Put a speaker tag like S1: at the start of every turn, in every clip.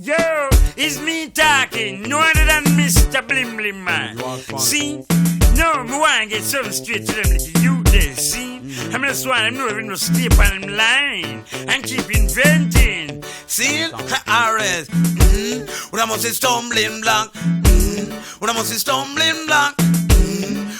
S1: Yo, it's me talking, no other than Mr. Blim Blim Man. See? No, me want to get something straight to them little youth there, see? I mean, that's why I know even no stay on them line and keep inventing.
S2: See? RS. When I must say stumbling block. When I must say stumbling block.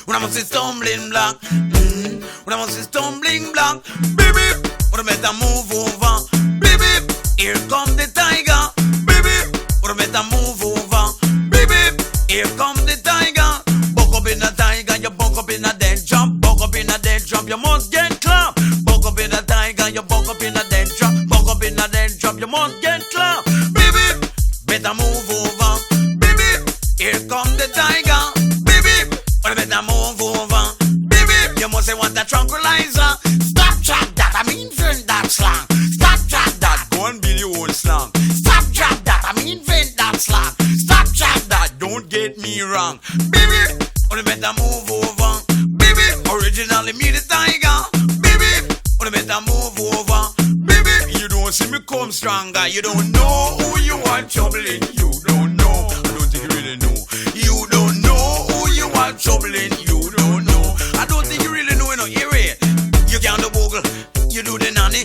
S2: When I must say stumbling block. When I must say stumbling block. Baby, when I better move over. Baby, here come the tiger. Baby, when I better move over. Baby, here come the tiger. Buck up in a tiger, you buck up in a dead jump. Buck up in a dead jump, you must get clapped. Buck up in a tiger, you buck up in a dead jump. Buck up in a dead jump, you must get clapped. Baby, better move over. Baby, here come the tiger. Baby, when I better move over. Baby, you must say want a tranquilizer. Stop chat that, I mean invent that slang. Stop chat that, go and build your own slang. Stop chat that, I mean invent that slang. Stop chat that, don't get me wrong. Baby, when I better move over. Baby, originally me the tiger. Baby, when I better move over. Baby, you don't see me come stronger. You don't know who you are troubling. You don't know, I don't think you really know. You don't know who you are troubling. You don't know, I don't think you really know. Hear it. You can't do Google, you do the nanny.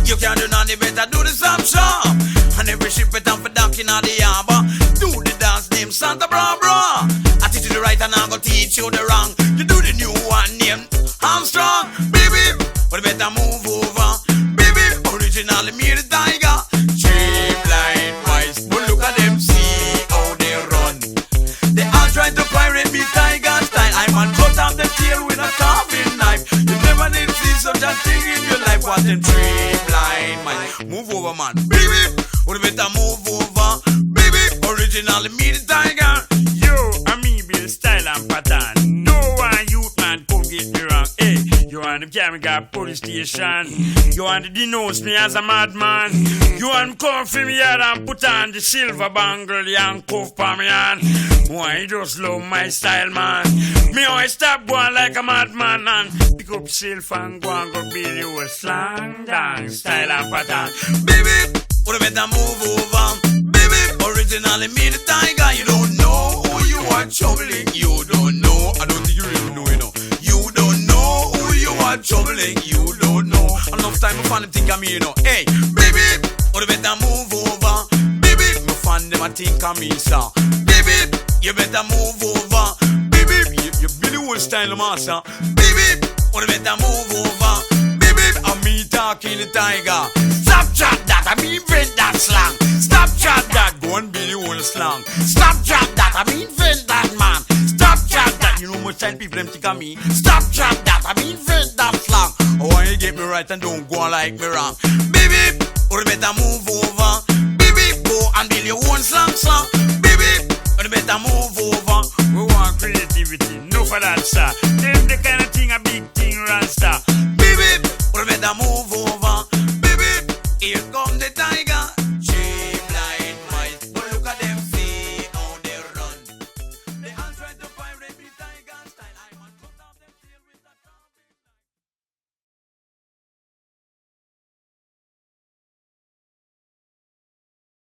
S2: You can't do nanny, better do the same sharp. And every ship it up for dock in the harbor. Do the dance name Santa Barbara. I teach you the right and I'm gonna teach you the wrong. You do the new one named Armstrong. Baby, but better move over. Baby, originally me the tiger. Cheap line wise, but look at them, see how they run. They all try to pirate me tiger style. I'm on cut off the tail with a carving knife. You never did see such a thing in your life. What them cheap line wise. Move over, man. Baby, but better move over. Baby, originally me the tiger.
S1: Yo, I mean be the style and pattern. No one youth man come get me wrong. Hey, you want the camera got police station. You want to denounce me as a madman. You want to come for me out and put on the silver bangle and cuff for me on. Why you just love my style, man? Me always stop going like a madman and pick up yourself and go and go build you a slang dance style and pattern.
S2: Baby, what better move over. Baby, originally me the tiger. You don't know who you are troubling. You don't know, I don't think you really know, you know. You don't know who you are troubling. You don't know. Enough time to find them think of me, you know. Hey, baby, what better move over. Baby, me fan them I think of me, sir. Baby, you better move over. Baby, you really whole style, master. Baby, what better move over. Baby, I'm me talking the tiger. Stop chat that, I mean invent that slang. Stop chat that, go and build your own slang. Stop chat that, I mean invent that man. Stop chat that, you know much time people them think of me. Stop chat that, I mean invent that slang. Oh, why you get me right and don't go on like me wrong. Baby, or better move over. Baby, go and build your own slang. Baby, or better move over.
S1: We want creativity, no for that, sir. Them the kind of thing a big thing, Rasta.